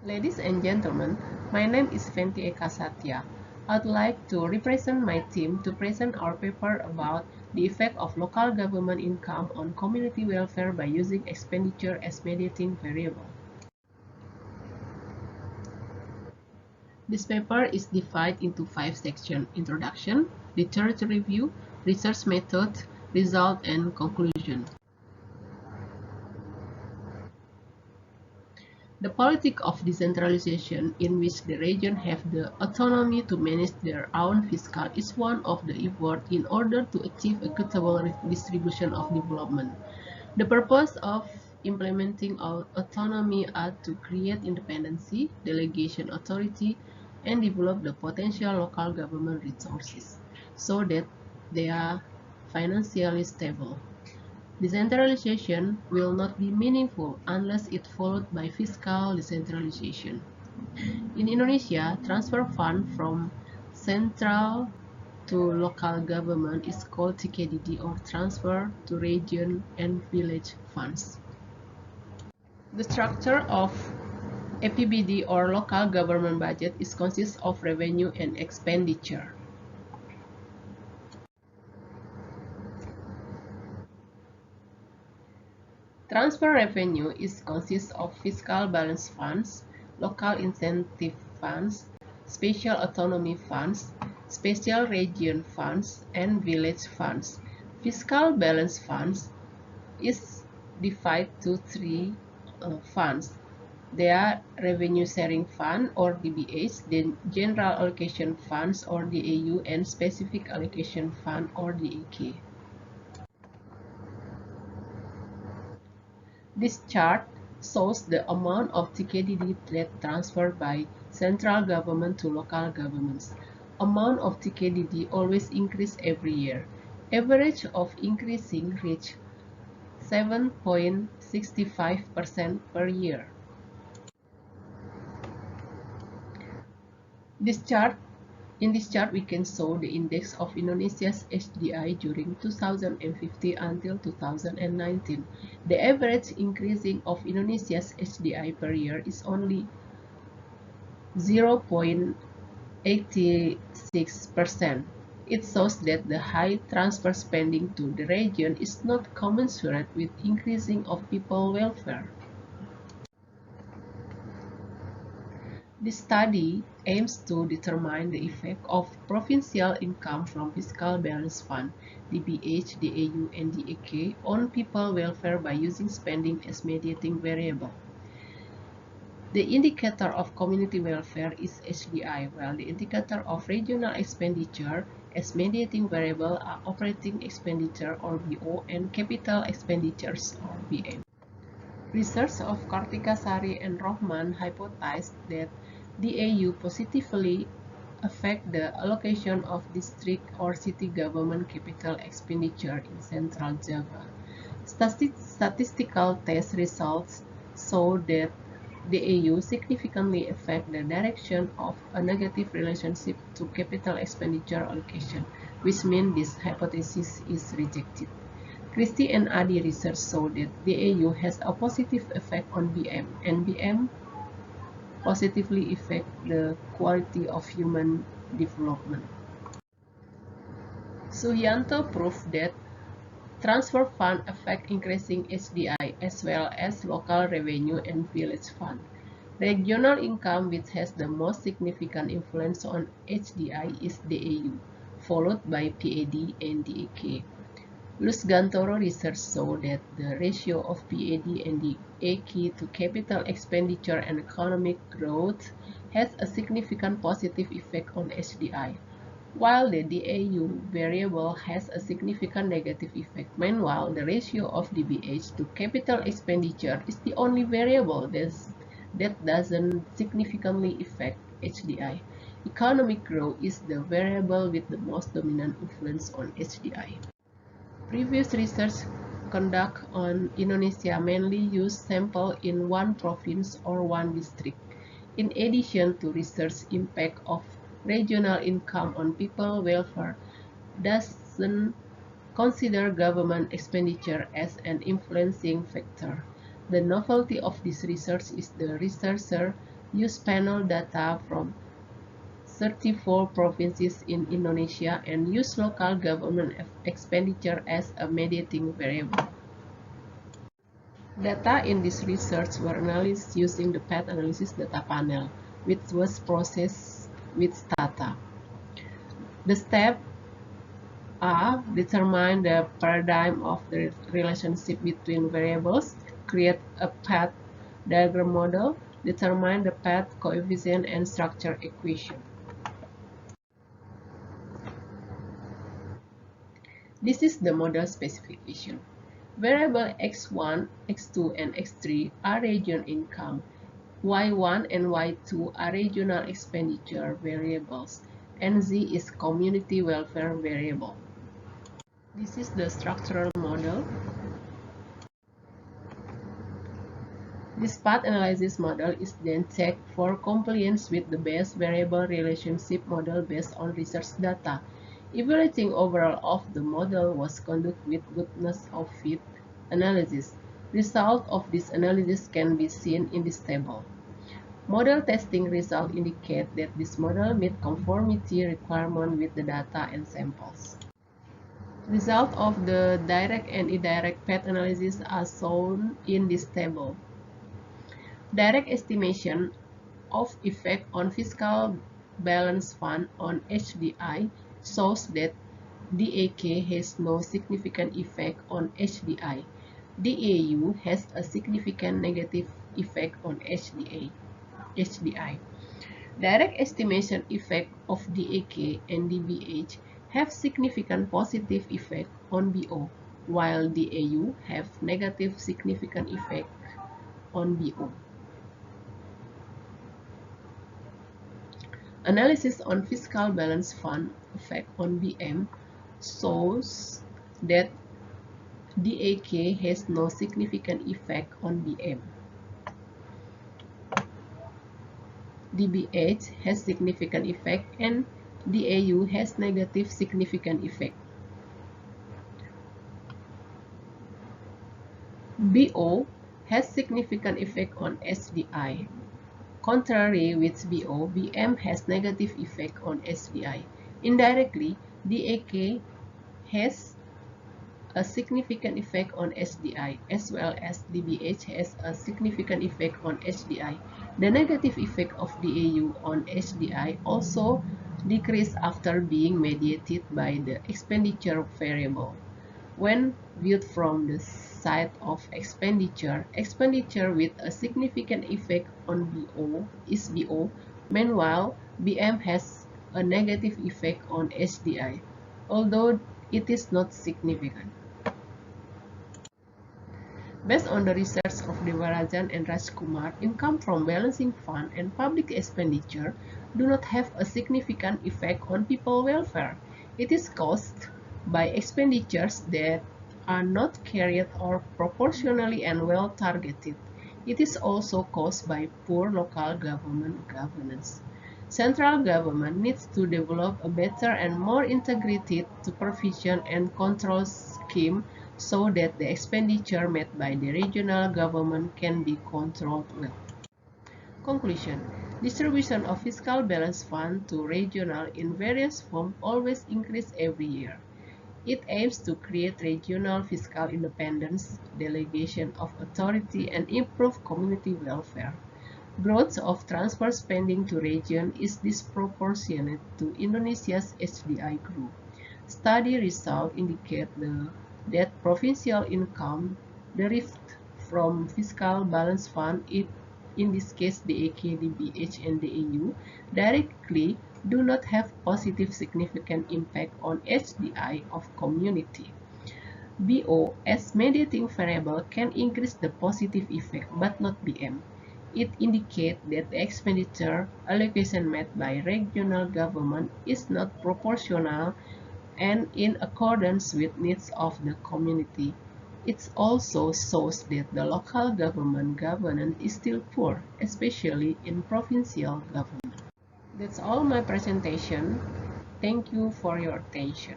Ladies and gentlemen, my name is Fenty Eka Satya. I'd like to represent my team to present our paper about the effect of local government income on community welfare by using expenditure as mediating variable. This paper is divided into 5 sections: introduction, literature review, research method, result, and conclusion. The politic of decentralization, in which the regions have the autonomy to manage their own fiscal, is one of the efforts in order to achieve equitable distribution of development. The purpose of implementing autonomy are to create independency, delegation authority, and develop the potential local government resources so that they are financially stable. Decentralization will not be meaningful unless it followed by fiscal decentralization. In Indonesia, transfer fund from central to local government is called TKDD, or transfer to region and village funds. The structure of APBD, or local government budget, consists of revenue and expenditure. Transfer revenue consists of fiscal balance funds, local incentive funds, special autonomy funds, special region funds, and village funds. Fiscal balance funds is divided to three funds. They are Revenue Sharing Fund, or DBH, then General Allocation Funds, or DAU, and Specific Allocation Fund, or DAK. This chart shows the amount of TKDD that transferred by central government to local governments. Amount of TKDD always increase every year. Average of increasing reach 7.65% per year. In this chart, we can show the index of Indonesia's HDI during 2050 until 2019. The average increasing of Indonesia's HDI per year is only 0.86%. It shows that the high transfer spending to the region is not commensurate with increasing of people welfare. This study aims to determine the effect of provincial income from Fiscal Balance Fund (DBH, DAU, and DAK) on people welfare by using spending as mediating variable. The indicator of community welfare is HDI, while the indicator of regional expenditure as mediating variable are operating expenditure, or BO, and capital expenditures, or BM. Research of Kartika Sari and Rohman hypothesized that DAU positively affect the allocation of district or city government capital expenditure in Central Java. Statistical test results show that DAU significantly affect the direction of a negative relationship to capital expenditure allocation, which means this hypothesis is rejected. Christie and Adi research showed that DAU has a positive effect on BM, and BM positively affect the quality of human development. Suhyanto proved that transfer fund affect increasing HDI as well as local revenue and village fund. Regional income, which has the most significant influence on HDI, is DAU, followed by PAD and DAK. Gantoro research showed that the ratio of PAD and DAK to capital expenditure and economic growth has a significant positive effect on HDI, while the DAU variable has a significant negative effect. Meanwhile, the ratio of DBH to capital expenditure is the only variable that doesn't significantly affect HDI. Economic growth is the variable with the most dominant influence on HDI. Previous research conducted on Indonesia mainly used samples in one province or one district. In addition to research impact of regional income on people welfare, doesn't consider government expenditure as an influencing factor. The novelty of this research is the researcher use panel data from 34 provinces in Indonesia and use local government expenditure as a mediating variable. Data in this research were analyzed using the path analysis data panel, which was processed with data. The steps are determine the paradigm of the relationship between variables, create a path diagram model, determine the path coefficient and structure equation. This is the model specification. Variable x1, x2, and x3 are region income. y1 and y2 are regional expenditure variables, and z is community welfare variable. This is the structural model. This path analysis model is then checked for compliance with the base variable relationship model based on research data. Evaluating overall of the model was conducted with goodness of fit analysis. Result of this analysis can be seen in this table. Model testing results indicate that this model meets conformity requirement with the data and samples. Results of the direct and indirect path analysis are shown in this table. Direct estimation of effect on fiscal balance fund on HDI shows that DAK has no significant effect on HDI. DAU has a significant negative effect on HDI. Direct estimation effect of DAK and DBH have significant positive effect on BO, while DAU have negative significant effect on BO. Analysis on fiscal balance fund effect on BM shows that DAK has no significant effect on BM. DBH has significant effect and DAU has negative significant effect. BO has significant effect on SDI. Contrary with BO, BM has negative effect on SDI. Indirectly, DAK has a significant effect on SDI as well as DBH has a significant effect on HDI. The negative effect of DAU on HDI also decreased after being mediated by the expenditure variable. When viewed from the side of expenditure, expenditure with a significant effect on BO is BO, meanwhile BM has a negative effect on HDI, although it is not significant. Based on the research of Devarajan and Rajkumar, income from balancing fund and public expenditure do not have a significant effect on people welfare. It is caused by expenditures that are not carried or proportionally and well targeted. It is also caused by poor local government governance. Central government needs to develop a better and more integrated supervision and control scheme so that the expenditure made by the regional government can be controlled well. Conclusion: distribution of fiscal balance fund to regional in various forms always increase every year. It aims to create regional fiscal independence, delegation of authority, and improve community welfare. Growth of transfer spending to region is disproportionate to Indonesia's HDI growth. Study results indicate that provincial income derived from fiscal balance fund, in this case DAK, DBH, and DAU, directly do not have positive significant impact on HDI of community. BO as mediating variable can increase the positive effect but not BM. It indicates that the expenditure allocation made by regional government is not proportional and in accordance with needs of the community. It also shows that the local government governance is still poor, especially in provincial government. That's all my presentation. Thank you for your attention.